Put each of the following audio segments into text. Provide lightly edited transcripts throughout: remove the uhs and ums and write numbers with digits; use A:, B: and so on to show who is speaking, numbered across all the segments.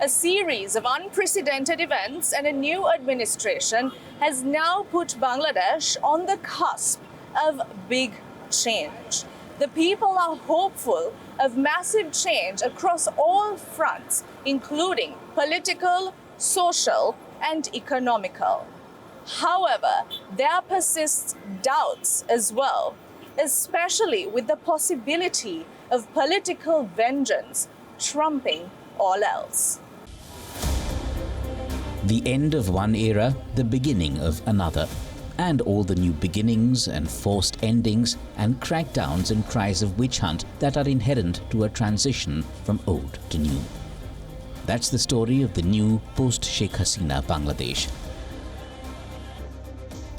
A: A series of unprecedented events and a new administration has now put Bangladesh on the cusp of big change. The people are hopeful of massive change across all fronts, including political, social, and economical. However, there persists doubts as well, especially with the possibility of political vengeance trumping all else.
B: The end of one era, the beginning of another, and all the new beginnings and forced endings and crackdowns and cries of witch hunt that are inherent to a transition from old to new. That's the story of the new post-Sheikh Hasina Bangladesh.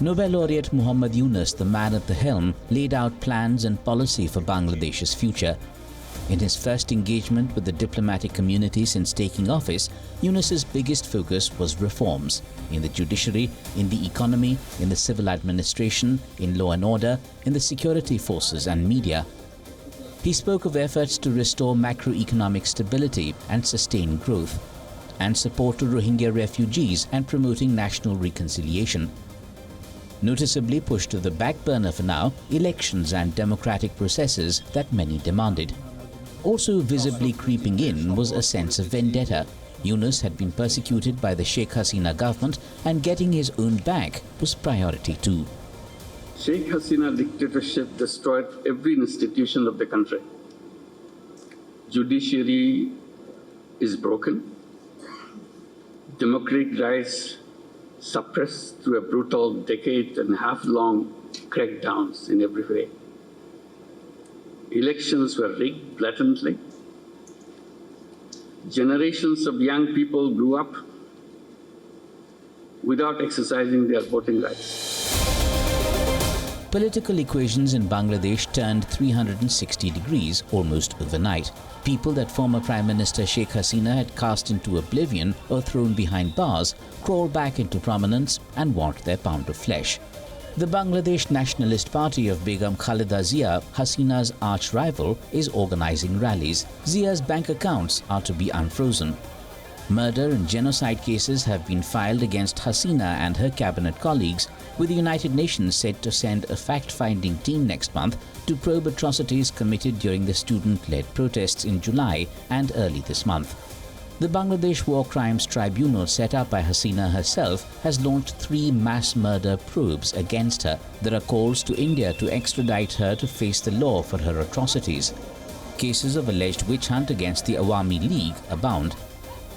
B: Nobel laureate Muhammad Yunus, the man at the helm, laid out plans and policy for Bangladesh's future. In his first engagement with the diplomatic community since taking office, Yunus's biggest focus was reforms in the judiciary, in the economy, in the civil administration, in law and order, in the security forces and media. He spoke of efforts to restore macroeconomic stability and sustain growth, and support to Rohingya refugees and promoting national reconciliation. Noticeably pushed to the back burner for now, elections and democratic processes that many demanded. Also visibly creeping in was a sense of vendetta. Yunus had been persecuted by the Sheikh Hasina government, and getting his own back was priority too.
C: Sheikh Hasina dictatorship destroyed every institution of the country. Judiciary is broken. Democratic rights suppressed through a brutal decade-and-a-half-long crackdowns in every way. Elections were rigged blatantly. Generations of young people grew up without exercising their voting rights.
B: Political equations in Bangladesh turned 360 degrees almost overnight. People that former Prime Minister Sheikh Hasina had cast into oblivion or thrown behind bars crawled back into prominence and want their pound of flesh. The Bangladesh Nationalist Party of Begum Khaleda Zia, Hasina's arch-rival, is organizing rallies. Zia's bank accounts are to be unfrozen. Murder and genocide cases have been filed against Hasina and her cabinet colleagues, with the United Nations said to send a fact-finding team next month to probe atrocities committed during the student-led protests in July and early this month. The Bangladesh War Crimes Tribunal, set up by Hasina herself, has launched 3 mass murder probes against her. There are calls to India to extradite her to face the law for her atrocities. Cases of alleged witch hunt against the Awami League abound.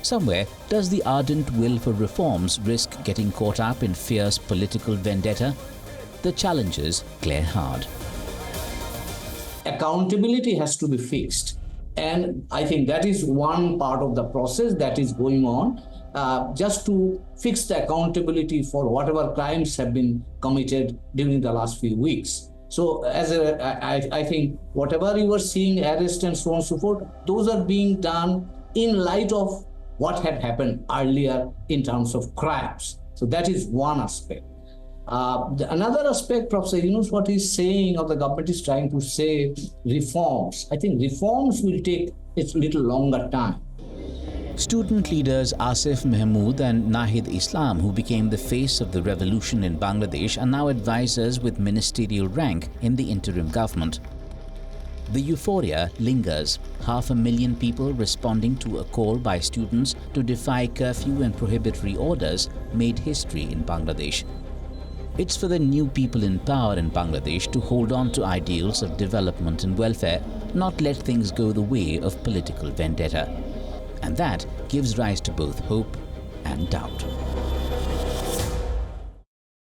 B: Somewhere, does the ardent will for reforms risk getting caught up in fierce political vendetta? The challenges glare hard.
D: Accountability has to be fixed. And I think that is one part of the process that is going on, just to fix the accountability for whatever crimes have been committed during the last few weeks. So I think whatever you are seeing, arrest and so on and so forth, those are being done in light of what had happened earlier in terms of crimes. So that is one aspect. Another aspect, Professor Yunus, what he's saying, or the government is trying to say, reforms. I think reforms will take a little longer time.
B: Student leaders Asif Mahmood and Nahid Islam, who became the face of the revolution in Bangladesh, are now advisors with ministerial rank in the interim government. The euphoria lingers. 500,000 people responding to a call by students to defy curfew and prohibitory orders made history in Bangladesh. It's for the new people in power in Bangladesh to hold on to ideals of development and welfare, not let things go the way of political vendetta. And that gives rise to both hope and doubt.